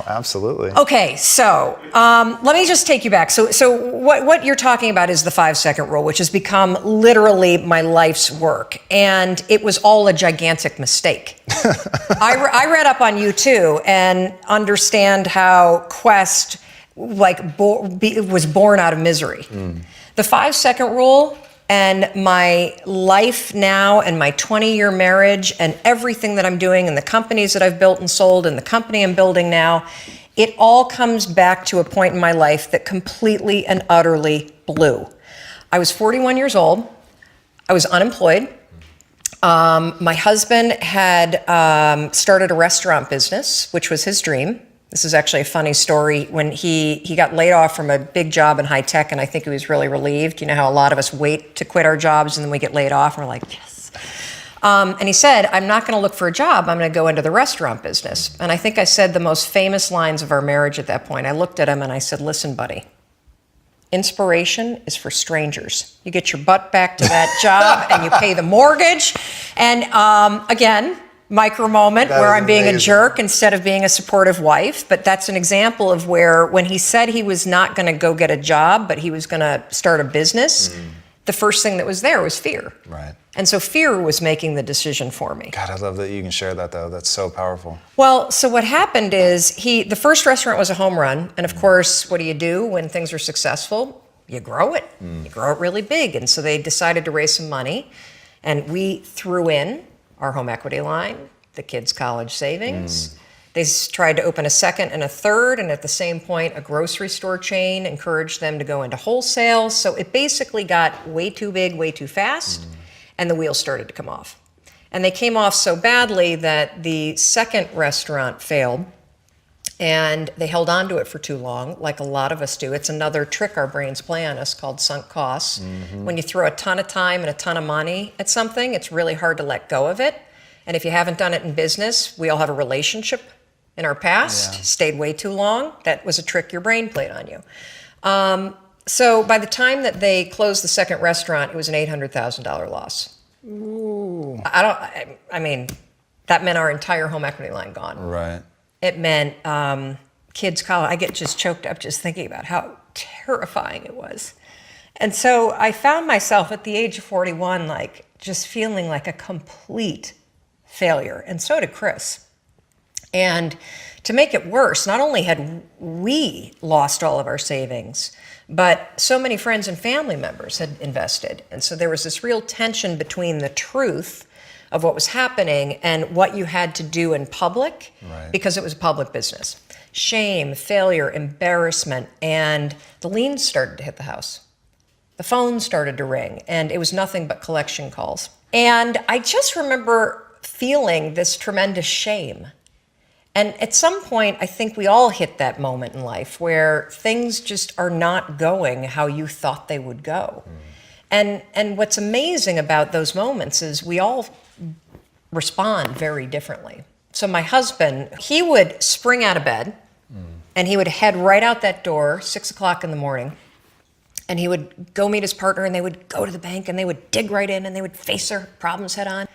absolutely. Okay, so let me just take you back. So what you're talking about is the 5-second rule, which has become literally my life's work, and it was all a gigantic mistake. I read up on you too, and understand how Quest was born out of misery. The 5-second rule. And my life now and my 20-year marriage and everything that I'm doing and the companies that I've built and sold and the company I'm building now, it all comes back to a point in my life that completely and utterly blew. I was 41 years old. I was unemployed. My husband had started a restaurant business, which was his dream. This is actually a funny story. When he got laid off from a big job in high tech, and I think he was really relieved. You know how a lot of us wait to quit our jobs and then we get laid off and we're like, yes. And he said, I'm not going to look for a job. I'm going to go into the restaurant business. And I think I said the most famous lines of our marriage at that point. I looked at him and I said, listen, buddy, inspiration is for strangers. You get your butt back to that job and you pay the mortgage. And again, micro moment where I'm being a jerk instead of being a supportive wife. But that's an example of where when he said he was not going to go get a job, but he was going to start a business, the first thing that was there was fear. Right. And so fear was making the decision for me. God, I love that you can share that though. That's so powerful. Well, so what happened is the first restaurant was a home run. And of course, what do when things are successful? You grow it. You grow it really big. And so they decided to raise some money. And we threw in our home equity line, the kids' college savings. They tried to open a second and a third, and at the same point, a grocery store chain encouraged them to go into wholesale. So it basically got way too big, way too fast, and the wheels started to come off. And they came off so badly that the second restaurant failed, and they held on to it for too long, like a lot of us do. It's another trick our brains play on us called sunk costs. When you throw a ton of time and a ton of money at something, it's really hard to let go of it. And if you haven't done it in business, we all have a relationship in our past, stayed way too long. That was a trick your brain played on you. So by the time that they closed the second restaurant, it was an $800,000 loss. Ooh. I mean, that meant our entire home equity line gone. Right. It meant kids' college. I get just choked up just thinking about how terrifying it was. And so I found myself at the age of 41, like just feeling like a complete failure. And so did Chris. And to make it worse, not only had we lost all of our savings, but so many friends and family members had invested. And so there was this real tension between the truth of what was happening and what you had to do in public, because it was a public business. Shame, failure, embarrassment, and the liens started to hit the house. The phone started to ring, and it was nothing but collection calls. And I just remember feeling this tremendous shame. And at some point, I think we all hit that moment in life where things just are not going how you thought they would go. And what's amazing about those moments is we all respond very differently. So my husband, he would spring out of bed and he would head right out that door, 6 o'clock in the morning, and he would go meet his partner and they would go to the bank and they would dig right in and they would face their problems head on.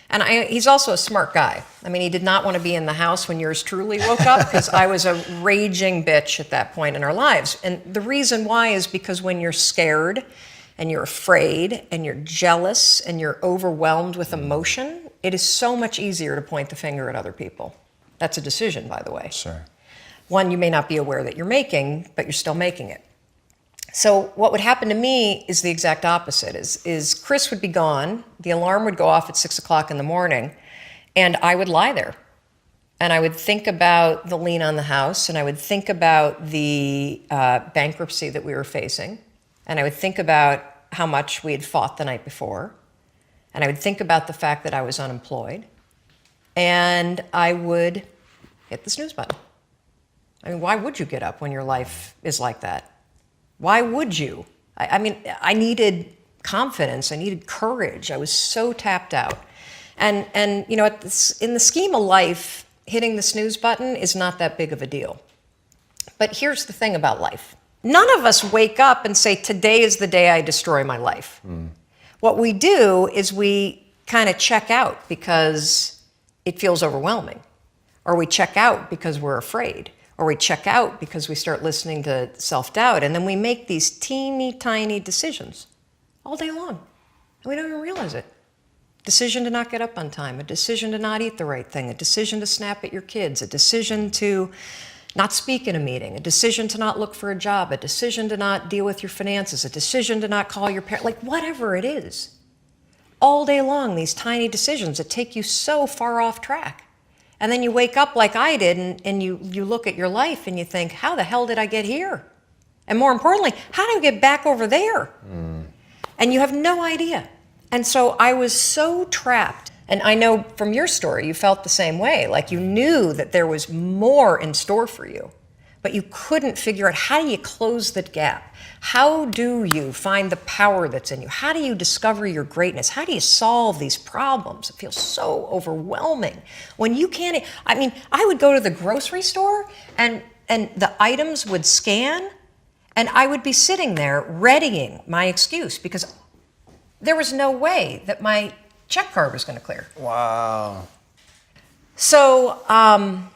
And he's also a smart guy. I mean, he did not want to be in the house when yours truly woke up because I was a raging bitch at that point in our lives. And the reason why is because when you're scared and you're afraid and you're jealous and you're overwhelmed with emotion, it is so much easier to point the finger at other people. That's a decision, by the way. Sure. One you may not be aware that you're making, but you're still making it. So what would happen to me is the exact opposite, is Chris would be gone, the alarm would go off at 6 o'clock in the morning, and I would lie there. And I would think about the lien on the house, and I would think about the bankruptcy that we were facing, and I would think about how much we had fought the night before, and I would think about the fact that I was unemployed, and I would hit the snooze button. I mean, why would you get up when your life is like that? Why would you? I mean, I needed confidence. I needed courage. I was so tapped out. And you know, in the scheme of life, hitting the snooze button is not that big of a deal. But here's the thing about life. None of us wake up and say, today is the day I destroy my life. What we do is we kind of check out because it feels overwhelming. Or we check out because we're afraid. or we check out because we start listening to self-doubt. And then we make these teeny tiny decisions all day long. And we don't even realize it. Decision to not get up on time, a decision to not eat the right thing, a decision to snap at your kids, a decision to not speak in a meeting, a decision to not look for a job, a decision to not deal with your finances, a decision to not call your parents, like whatever it is. All day long, these tiny decisions that take you so far off track. And then you wake up like I did and you look at your life and you think, how the hell did I get here? And more importantly, how do I get back over there? And you have no idea. And so I was so trapped. And I know from your story, you felt the same way. Like you knew that there was more in store for you, but you couldn't figure out, how do you close that gap? How do you find the power that's in you? How do you discover your greatness? How do you solve these problems? It feels so overwhelming when you can't. I mean, I would go to the grocery store and the items would scan and I would be sitting there readying my excuse because there was no way that my check card was going to clear. Wow. So I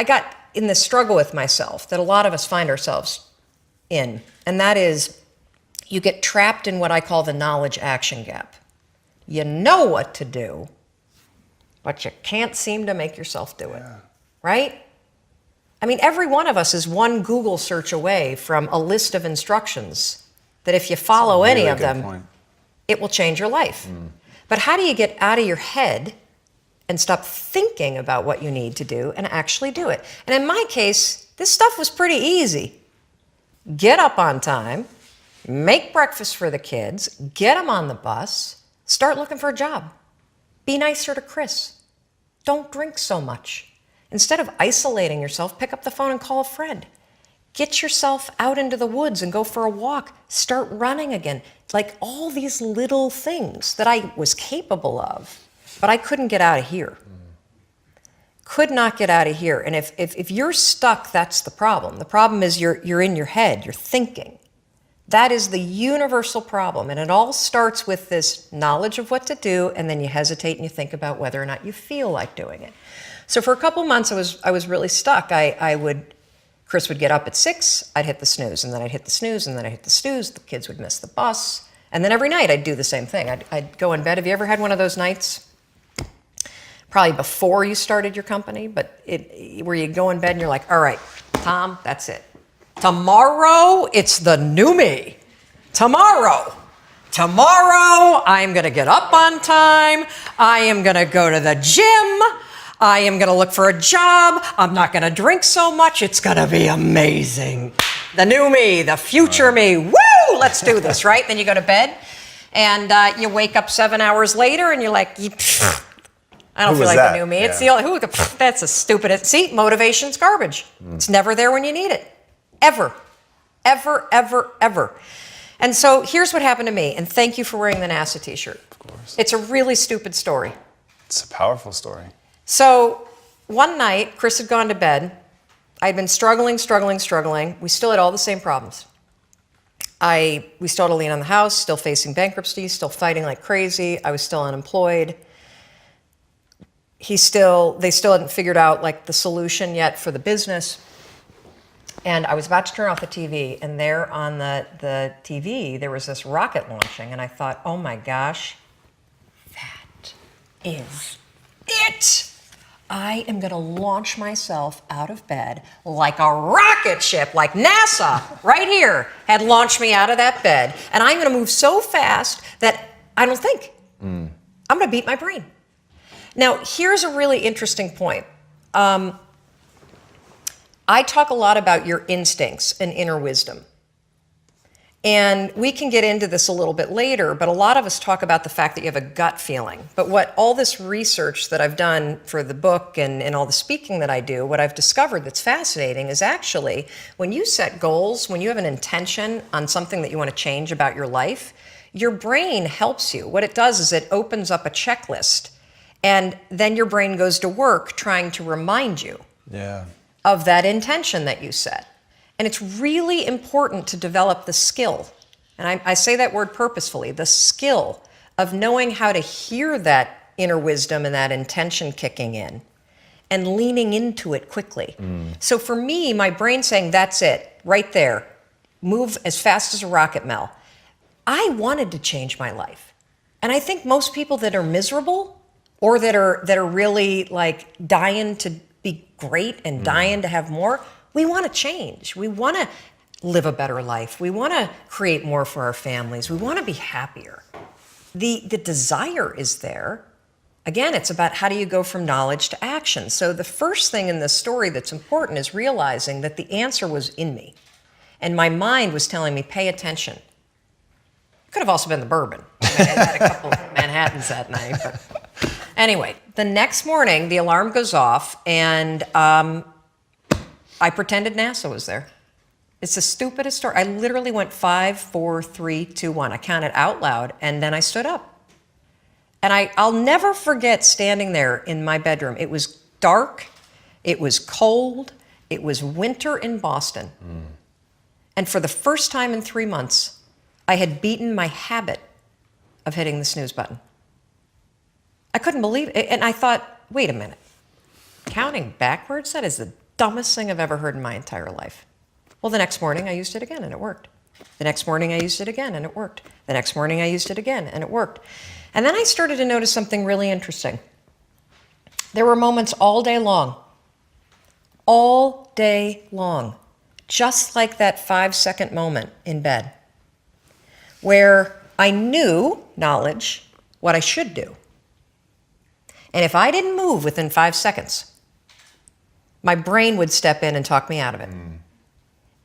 got in this struggle with myself that a lot of us find ourselves in, and that is you get trapped in what I call the knowledge action gap. You know what to do, but you can't seem to make yourself do it, right? I mean, every one of us is one Google search away from a list of instructions that if you follow any of them, it will change your life. But how do you get out of your head and stop thinking about what you need to do and actually do it? And in my case, this stuff was pretty easy. Get up on time, make breakfast for the kids, get them on the bus, start looking for a job. Be nicer to Chris. Don't drink so much. Instead of isolating yourself, pick up the phone and call a friend. Get yourself out into the woods and go for a walk. Start running again. Like all these little things that I was capable of, but I couldn't get out of here. Could not get out of here. And if you're stuck, that's the problem. The problem is you're in your head, you're thinking. That is the universal problem. And it all starts with this knowledge of what to do, and then you hesitate and you think about whether or not you feel like doing it. So for a couple months, I was really stuck. Chris would get up at 6, I'd hit the snooze, and then I'd hit the snooze, and then I'd hit the snooze, the kids would miss the bus, and then every night I'd do the same thing. I'd go in bed. Have you ever had one of those nights? Probably before you started your company, but where you go in bed and you're like, all right, Tom, that's it. Tomorrow, it's the new me. Tomorrow, I'm gonna get up on time, I am gonna go to the gym, I am going to look for a job. I'm not going to drink so much. It's going to be amazing. The new me, the future me. Woo! Let's do this, right? Then you go to bed and you wake up 7 hours later and you're like, I don't feel like the new me. It's the only, that's a stupid, see, motivation's garbage. It's never there when you need it. Ever. Ever, ever, ever. And so here's what happened to me. And thank you for wearing the NASA t-shirt. Of course. It's a really stupid story. It's a powerful story. So one night, Chris had gone to bed. I'd been struggling. We still had all the same problems. We still had a lien on the house, still facing bankruptcy, still fighting like crazy. I was still unemployed. They still hadn't figured out like the solution yet for the business. And I was about to turn off the TV, and there on the TV, there was this rocket launching, and I thought, oh my gosh, that is it. I am going to launch myself out of bed like a rocket ship, like NASA right here had launched me out of that bed. And I'm going to move so fast that I don't think. I'm going to beat my brain. Now, here's a really interesting point. I talk a lot about your instincts and inner wisdom. And we can get into this a little bit later, but a lot of us talk about the fact that you have a gut feeling. But what all this research that I've done for the book and all the speaking that I do, what I've discovered that's fascinating is actually when you set goals, when you have an intention on something that you want to change about your life, your brain helps you. What it does is it opens up a checklist, and then your brain goes to work trying to remind you of that intention that you set. And it's really important to develop the skill, and I say that word purposefully, the skill of knowing how to hear that inner wisdom and that intention kicking in and leaning into it quickly. So for me, my brain saying, that's it, right there, move as fast as a rocket, Mel. I wanted to change my life. And I think most people that are miserable or that are really like dying to be great and dying to have more, we want to change. We want to live a better life. We want to create more for our families. We want to be happier. The desire is there. Again, it's about how do you go from knowledge to action. So the first thing in this story that's important is realizing that the answer was in me. And my mind was telling me, pay attention. Could have also been the bourbon. I mean, I had a couple of Manhattans that night. But anyway, the next morning, the alarm goes off, and I pretended NASA was there. It's the stupidest story. I literally went 5, 4, 3, 2, 1. I counted out loud, and then I stood up. And I'll never forget standing there in my bedroom. It was dark. It was cold. It was winter in Boston. And for the first time in 3 months, I had beaten my habit of hitting the snooze button. I couldn't believe it. And I thought, wait a minute. Counting backwards? That is the dumbest thing I've ever heard in my entire life. Well, the next morning I used it again and it worked. The next morning I used it again and it worked. The next morning I used it again and it worked. And then I started to notice something really interesting. There were moments all day long, just like that 5-second moment in bed, where I knew, knowledge, what I should do. And if I didn't move within 5 seconds, my brain would step in and talk me out of it.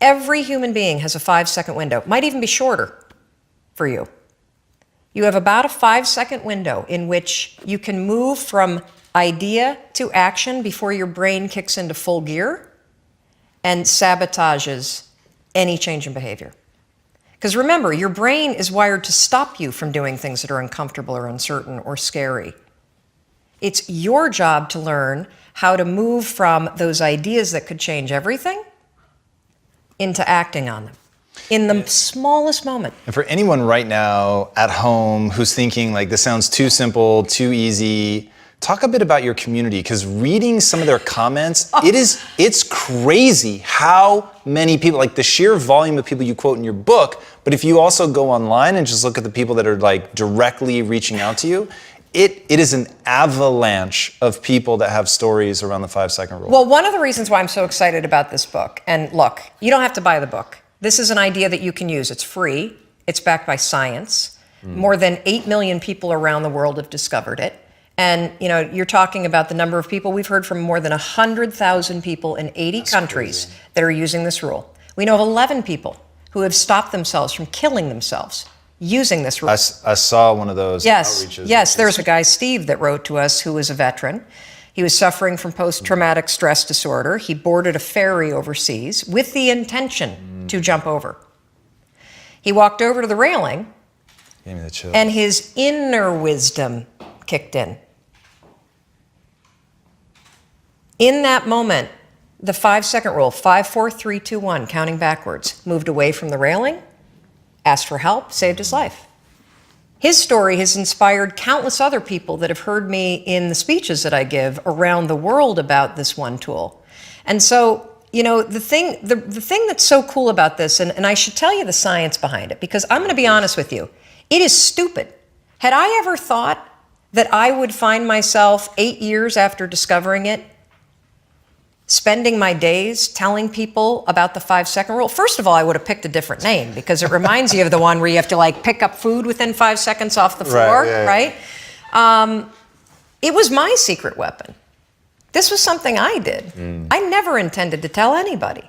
Every human being has a 5-second window. Might even be shorter for you. You have about a 5-second window in which you can move from idea to action before your brain kicks into full gear and sabotages any change in behavior. Because remember, your brain is wired to stop you from doing things that are uncomfortable or uncertain or scary. It's your job to learn how to move from those ideas that could change everything into acting on them in the smallest moment. And for anyone right now at home who's thinking like this sounds too simple, too easy, talk a bit about your community, because reading some of their comments, it's crazy how many people, like the sheer volume of people you quote in your book, but if you also go online and just look at the people that are like directly reaching out to you, it is an avalanche of people that have stories around the 5-second rule. Well, one of the reasons why I'm so excited about this book, and look, you don't have to buy the book. This is an idea that you can use. It's free. It's backed by science. More than 8 million people around the world have discovered it. And you know, you're talking about the number of people. We've heard from more than 100,000 people in 80 countries that are using this rule. We know of 11 people who have stopped themselves from killing themselves using this rule. I saw one of those outreaches. Yes, there's a guy, Steve, that wrote to us who was a veteran. He was suffering from post-traumatic stress disorder. He boarded a ferry overseas with the intention to jump over. He walked over to the railing, Gave me the chills. and his inner wisdom kicked in. In that moment, the 5-second rule, 5, 4, 3, 2, 1, counting backwards, moved away from the railing, asked for help, saved his life. His story has inspired countless other people that have heard me in the speeches that I give around the world about this one tool. And so, you know, the thing that's so cool about this, and I should tell you the science behind it, because I'm going to be honest with you, it is stupid. Had I ever thought that I would find myself 8 years after discovering it, spending my days telling people about the 5-second rule? First of all, I would have picked a different name, because it reminds you of the one where you have to like pick up food within 5 seconds off the floor, right? It was my secret weapon. This was something I did. I never intended to tell anybody,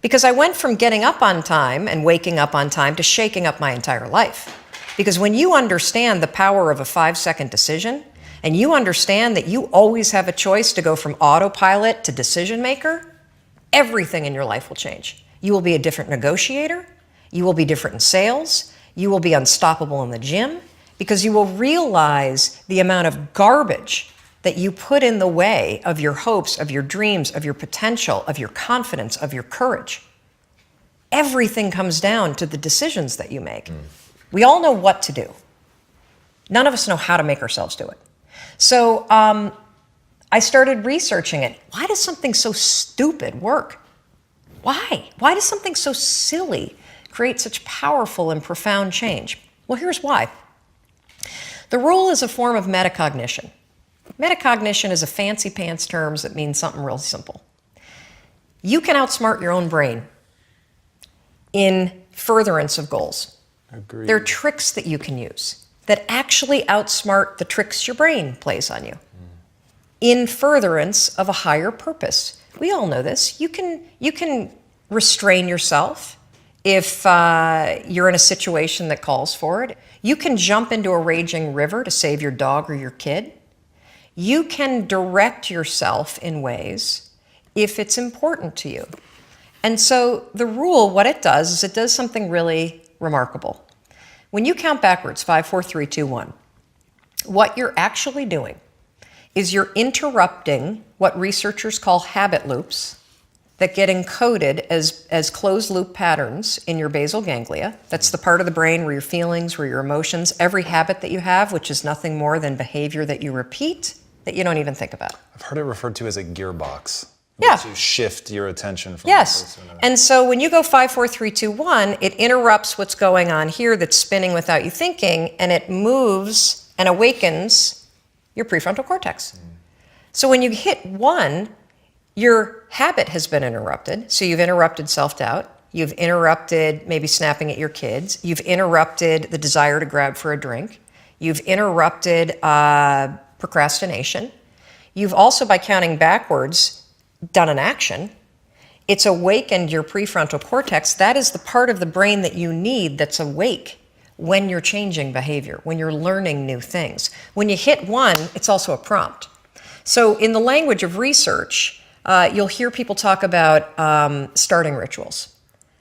because I went from getting up on time and waking up on time to shaking up my entire life. Because when you understand the power of a 5-second decision, and you understand that you always have a choice to go from autopilot to decision maker, everything in your life will change. You will be a different negotiator. You will be different in sales. You will be unstoppable in the gym, because you will realize the amount of garbage that you put in the way of your hopes, of your dreams, of your potential, of your confidence, of your courage. Everything comes down to the decisions that you make. We all know what to do. None of us know how to make ourselves do it. So I started researching it. Why does something so stupid work? Why? Why does something so silly create such powerful and profound change? Well, here's why. The rule is a form of metacognition. Metacognition is a fancy pants term that means something real simple. You can outsmart your own brain in furtherance of goals. Agreed. There are tricks that you can use that actually outsmart the tricks your brain plays on you in furtherance of a higher purpose. We all know this. You can restrain yourself if you're in a situation that calls for it. You can jump into a raging river to save your dog or your kid. You can direct yourself in ways if it's important to you. And so the rule, what it does is it does something really remarkable. When you count backwards, 5, 4, 3, 2, 1, what you're actually doing is you're interrupting what researchers call habit loops that get encoded as closed loop patterns in your basal ganglia. That's the part of the brain where your feelings, where your emotions, every habit that you have, which is nothing more than behavior that you repeat that you don't even think about. I've heard it referred to as a gearbox. Yeah. To shift your attention from one place Yes. to another. And so when you go 5, 4, 3, 2, 1, it interrupts what's going on here that's spinning without you thinking, and it moves and awakens your prefrontal cortex. So when you hit 1, your habit has been interrupted. So you've interrupted self-doubt. You've interrupted maybe snapping at your kids. You've interrupted the desire to grab for a drink. You've interrupted procrastination. You've also, by counting backwards, done an action. It's awakened your prefrontal cortex. That is the part of the brain that you need that's awake when you're changing behavior, when you're learning new things. When you hit 1, it's also a prompt. So in the language of research, you'll hear people talk about starting rituals.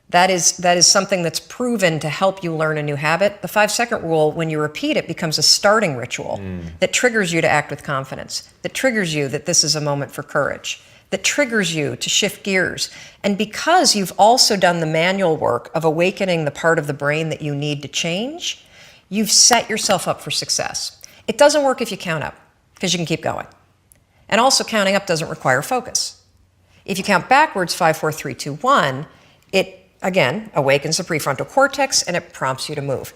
That is something that's proven to help you learn a new habit. The 5-second rule, when you repeat it, becomes a starting ritual that triggers you to act with confidence, that triggers you that this is a moment for courage, that triggers you to shift gears. And because you've also done the manual work of awakening the part of the brain that you need to change, you've set yourself up for success. It doesn't work if you count up, because you can keep going. And also counting up doesn't require focus. If you count backwards, 5, 4, 3, 2, 1, it again awakens the prefrontal cortex and it prompts you to move.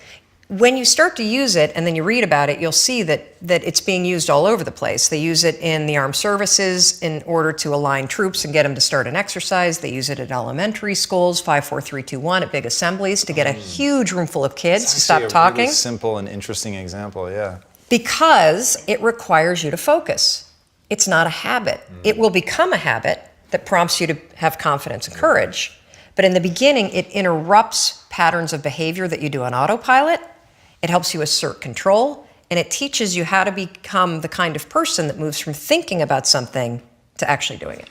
When you start to use it and then you read about it, you'll see that it's being used all over the place. They use it in the armed services in order to align troops and get them to start an exercise. They use it at elementary schools, 5, 4, 3, 2, 1, at big assemblies to get a huge room full of kids to stop talking. Really simple and interesting example, yeah. Because it requires you to focus. It's not a habit. It will become a habit that prompts you to have confidence and courage. But in the beginning, it interrupts patterns of behavior that you do on autopilot. It helps you assert control, and it teaches you how to become the kind of person that moves from thinking about something to actually doing it.